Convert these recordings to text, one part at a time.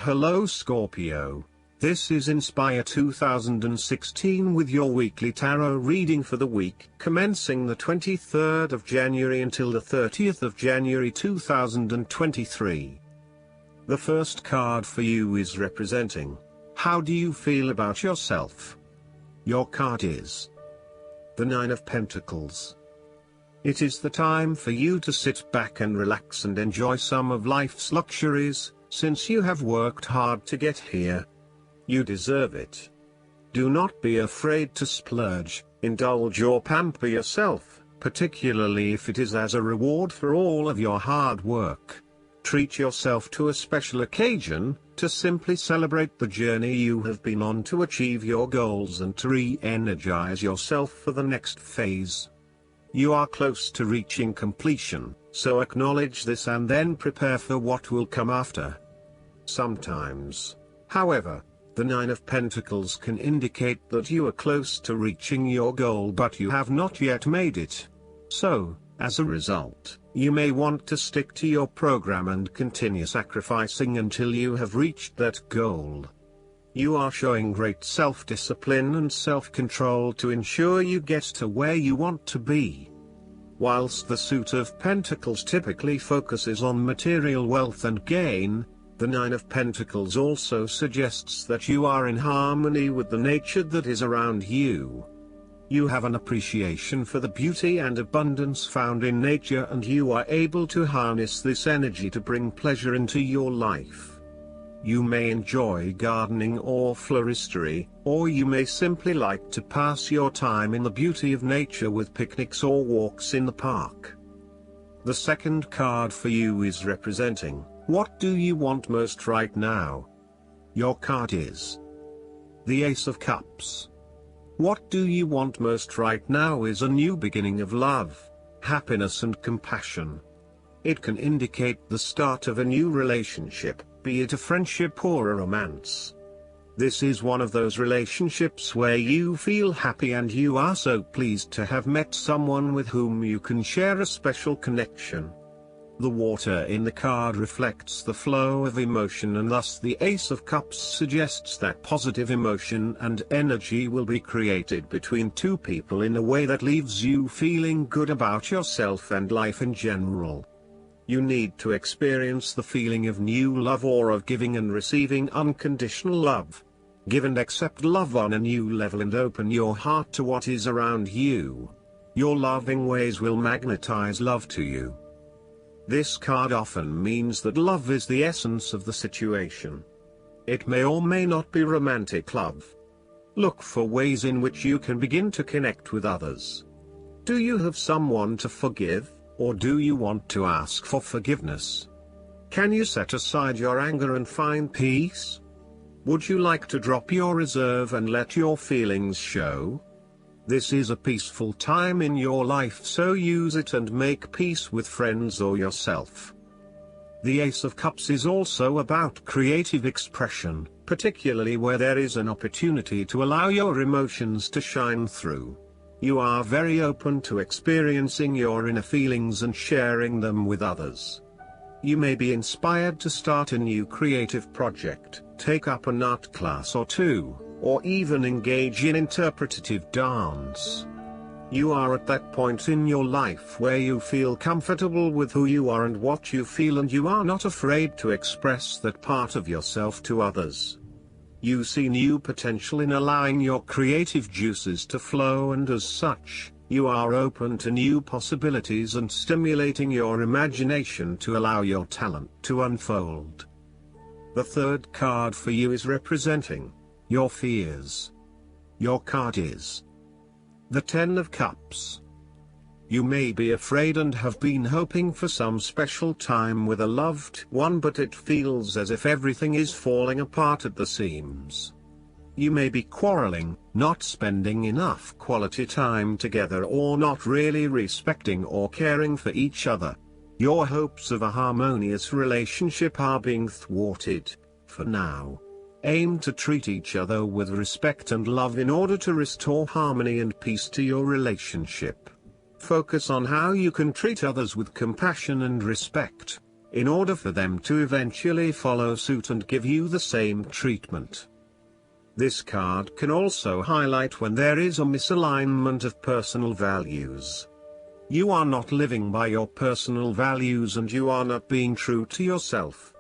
Hello Scorpio, this is Inspire 2016 with your weekly tarot reading for the week commencing the 23rd of January until the 30th of January 2023. The first card for you is representing, how do you feel about yourself? Your card is the Nine of Pentacles. It is the time for you to sit back and relax and enjoy some of life's luxuries, since you have worked hard to get here. You deserve it. Do not be afraid to splurge, indulge or pamper yourself, particularly if it is as a reward for all of your hard work. Treat yourself to a special occasion, to simply celebrate the journey you have been on to achieve your goals and to re-energize yourself for the next phase. You are close to reaching completion, so acknowledge this and then prepare for what will come after. Sometimes, however, the Nine of Pentacles can indicate that you are close to reaching your goal but you have not yet made it. So, as a result, you may want to stick to your program and continue sacrificing until you have reached that goal. You are showing great self-discipline and self-control to ensure you get to where you want to be. Whilst the Suit of Pentacles typically focuses on material wealth and gain, the Nine of Pentacles also suggests that you are in harmony with the nature that is around you. You have an appreciation for the beauty and abundance found in nature and you are able to harness this energy to bring pleasure into your life. You may enjoy gardening or floristry, or you may simply like to pass your time in the beauty of nature with picnics or walks in the park. The second card for you is representing, what do you want most right now? Your card is the Ace of Cups. What do you want most right now is a new beginning of love, happiness and compassion. It can indicate the start of a new relationship, be it a friendship or a romance. This is one of those relationships where you feel happy and you are so pleased to have met someone with whom you can share a special connection. The water in the card reflects the flow of emotion and thus the Ace of Cups suggests that positive emotion and energy will be created between two people in a way that leaves you feeling good about yourself and life in general. You need to experience the feeling of new love or of giving and receiving unconditional love. Give and accept love on a new level and open your heart to what is around you. Your loving ways will magnetize love to you. This card often means that love is the essence of the situation. It may or may not be romantic love. Look for ways in which you can begin to connect with others. Do you have someone to forgive, or do you want to ask for forgiveness? Can you set aside your anger and find peace? Would you like to drop your reserve and let your feelings show? This is a peaceful time in your life, so use it and make peace with friends or yourself. The Ace of Cups is also about creative expression, particularly where there is an opportunity to allow your emotions to shine through. You are very open to experiencing your inner feelings and sharing them with others. You may be inspired to start a new creative project, take up an art class or two, or even engage in interpretative dance. You are at that point in your life where you feel comfortable with who you are and what you feel, and you are not afraid to express that part of yourself to others. You see new potential in allowing your creative juices to flow, and as such, you are open to new possibilities and stimulating your imagination to allow your talent to unfold. The third card for you is representing your fears. Your card is the Ten of Cups. You may be afraid and have been hoping for some special time with a loved one, but it feels as if everything is falling apart at the seams. You may be quarreling, not spending enough quality time together, or not really respecting or caring for each other. Your hopes of a harmonious relationship are being thwarted, for now. Aim to treat each other with respect and love in order to restore harmony and peace to your relationship. Focus on how you can treat others with compassion and respect. in order for them to eventually follow suit and give you the same treatment. This card can also highlight when there is a misalignment of personal values. You are not living by your personal values and you are not being true to yourself.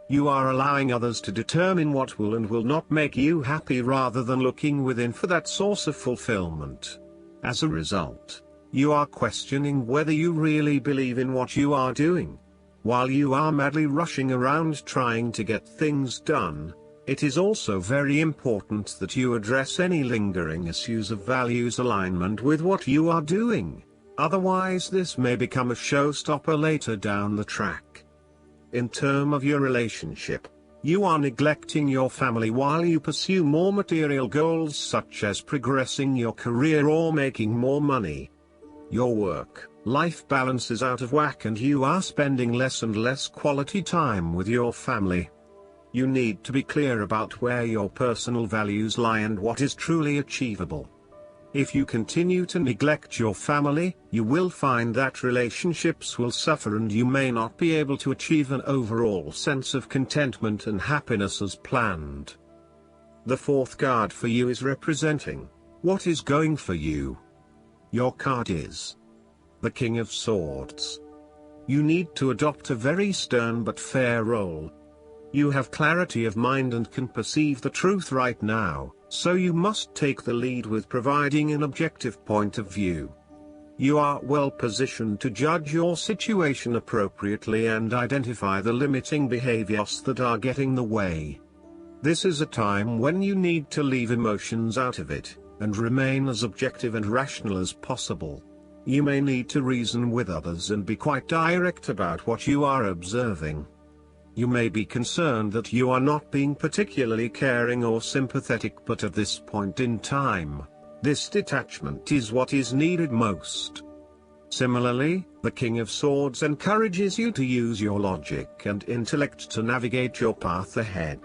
You are allowing others to determine what will and will not make you happy rather than looking within for that source of fulfillment. As a result, you are questioning whether you really believe in what you are doing. While you are madly rushing around trying to get things done, it is also very important that you address any lingering issues of values alignment with what you are doing. Otherwise, this may become a showstopper later down the track. In terms of your relationship, you are neglecting your family while you pursue more material goals such as progressing your career or making more money. Your work-life balance is out of whack and you are spending less and less quality time with your family. You need to be clear about where your personal values lie and what is truly achievable. If you continue to neglect your family, you will find that relationships will suffer and you may not be able to achieve an overall sense of contentment and happiness as planned. The fourth card for you is representing what is going for you. Your card is the King of Swords. You need to adopt a very stern but fair role. You have clarity of mind and can perceive the truth right now, so you must take the lead with providing an objective point of view. You are well positioned to judge your situation appropriately and identify the limiting behaviors that are getting in the way. This is a time when you need to leave emotions out of it, and remain as objective and rational as possible. You may need to reason with others and be quite direct about what you are observing. You may be concerned that you are not being particularly caring or sympathetic, but at this point in time, this detachment is what is needed most. Similarly, the King of Swords encourages you to use your logic and intellect to navigate your path ahead.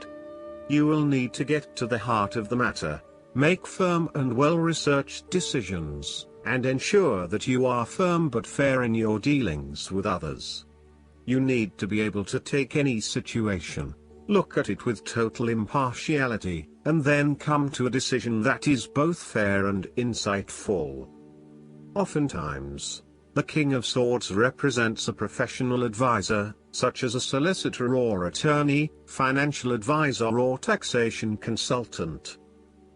You will need to get to the heart of the matter, make firm and well-researched decisions, and ensure that you are firm but fair in your dealings with others. You need to be able to take any situation, look at it with total impartiality, and then come to a decision that is both fair and insightful. Oftentimes, the King of Swords represents a professional advisor, such as a solicitor or attorney, financial advisor or taxation consultant.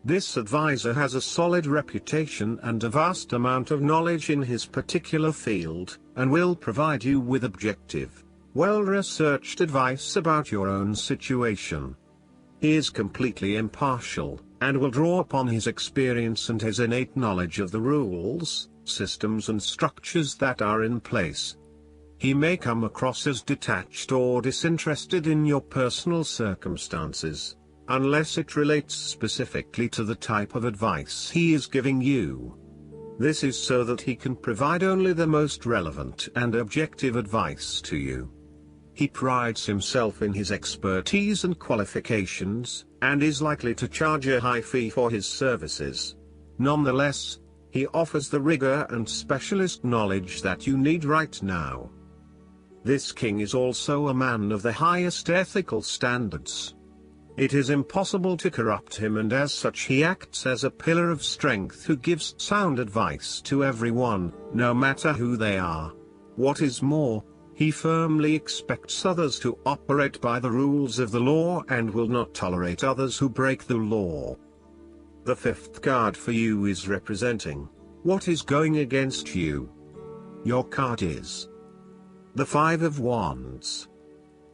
This advisor has a solid reputation and a vast amount of knowledge in his particular field, and will provide you with objective, well-researched advice about your own situation. He is completely impartial, and will draw upon his experience and his innate knowledge of the rules, systems and structures that are in place. He may come across as detached or disinterested in your personal circumstances, unless it relates specifically to the type of advice he is giving you. This is so that he can provide only the most relevant and objective advice to you. He prides himself in his expertise and qualifications, and is likely to charge a high fee for his services. Nonetheless, he offers the rigor and specialist knowledge that you need right now. This king is also a man of the highest ethical standards. It is impossible to corrupt him, and as such he acts as a pillar of strength who gives sound advice to everyone, no matter who they are. What is more, he firmly expects others to operate by the rules of the law and will not tolerate others who break the law. The fifth card for you is representing what is going against you. Your card is the Five of Wands.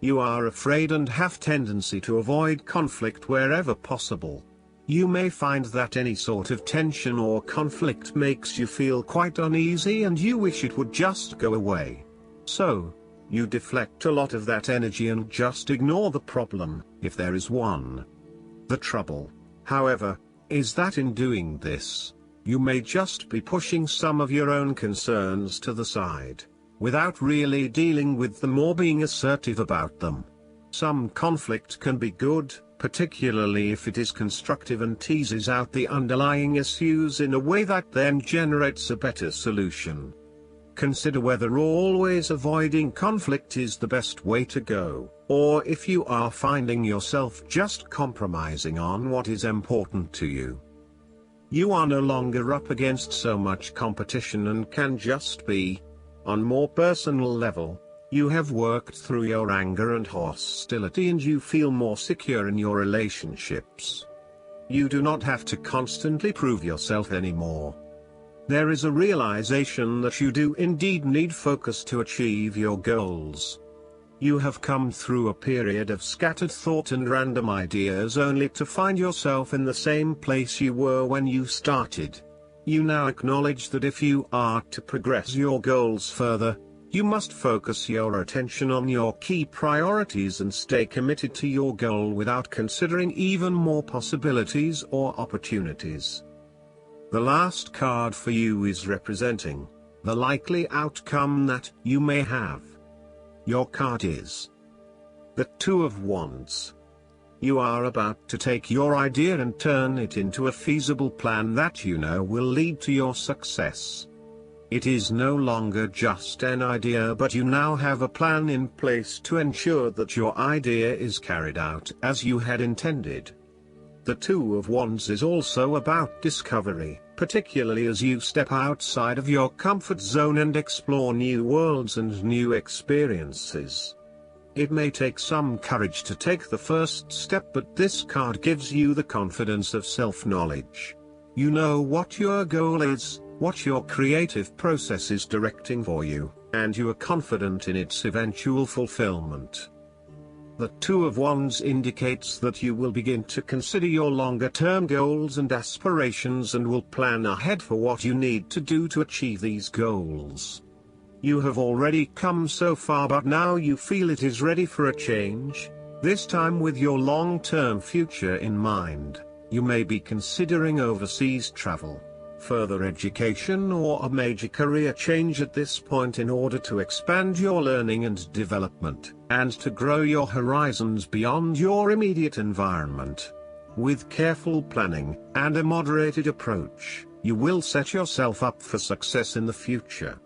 You are afraid and have tendency to avoid conflict wherever possible. You may find that any sort of tension or conflict makes you feel quite uneasy and you wish it would just go away. So, you deflect a lot of that energy and just ignore the problem, if there is one. The trouble, however, is that in doing this, you may just be pushing some of your own concerns to the side, without really dealing with them or being assertive about them. Some conflict can be good, particularly if it is constructive and teases out the underlying issues in a way that then generates a better solution. Consider whether always avoiding conflict is the best way to go, or if you are finding yourself just compromising on what is important to you. You are no longer up against so much competition and can just be. On more personal level, you have worked through your anger and hostility and you feel more secure in your relationships. You do not have to constantly prove yourself anymore. There is a realization that you do indeed need focus to achieve your goals. You have come through a period of scattered thought and random ideas only to find yourself in the same place you were when you started. You now acknowledge that if you are to progress your goals further, you must focus your attention on your key priorities and stay committed to your goal without considering even more possibilities or opportunities. The last card for you is representing the likely outcome that you may have. Your card is the Two of Wands. You are about to take your idea and turn it into a feasible plan that you know will lead to your success. It is no longer just an idea, but you now have a plan in place to ensure that your idea is carried out as you had intended. The Two of Wands is also about discovery, particularly as you step outside of your comfort zone and explore new worlds and new experiences. It may take some courage to take the first step, but this card gives you the confidence of self-knowledge. You know what your goal is, what your creative process is directing for you, and you are confident in its eventual fulfillment. The Two of Wands indicates that you will begin to consider your longer-term goals and aspirations and will plan ahead for what you need to do to achieve these goals. You have already come so far, but now you feel it is ready for a change, this time with your long-term future in mind. You may be considering overseas travel, further education, or a major career change at this point in order to expand your learning and development, and to grow your horizons beyond your immediate environment. With careful planning and a moderated approach, you will set yourself up for success in the future.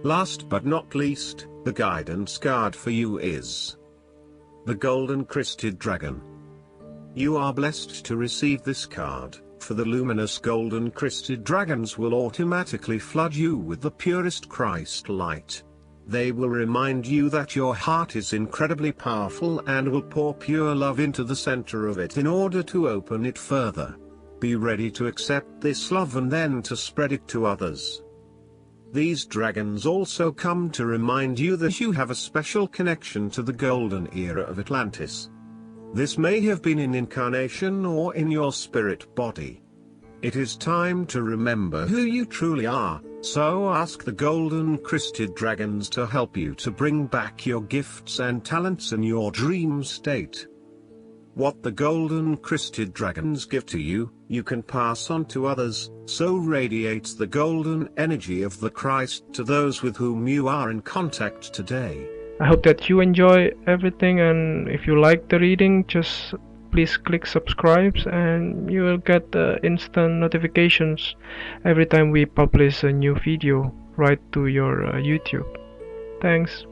Last but not least, the guidance card for you is the Golden Crested Dragon. You are blessed to receive this card, for the luminous golden crested dragons will automatically flood you with the purest Christ light. They will remind you that your heart is incredibly powerful and will pour pure love into the center of it in order to open it further. Be ready to accept this love and then to spread it to others. These dragons also come to remind you that you have a special connection to the golden era of Atlantis. This may have been in incarnation or in your spirit body. It is time to remember who you truly are, so ask the Golden Crested Dragons to help you to bring back your gifts and talents in your dream state. What the Golden Crested Dragons give to you, you can pass on to others, so radiates the golden energy of the Christ to those with whom you are in contact today. I hope that you enjoy everything, and if you like the reading, just please click subscribe and you will get instant notifications every time we publish a new video right to your YouTube. Thanks.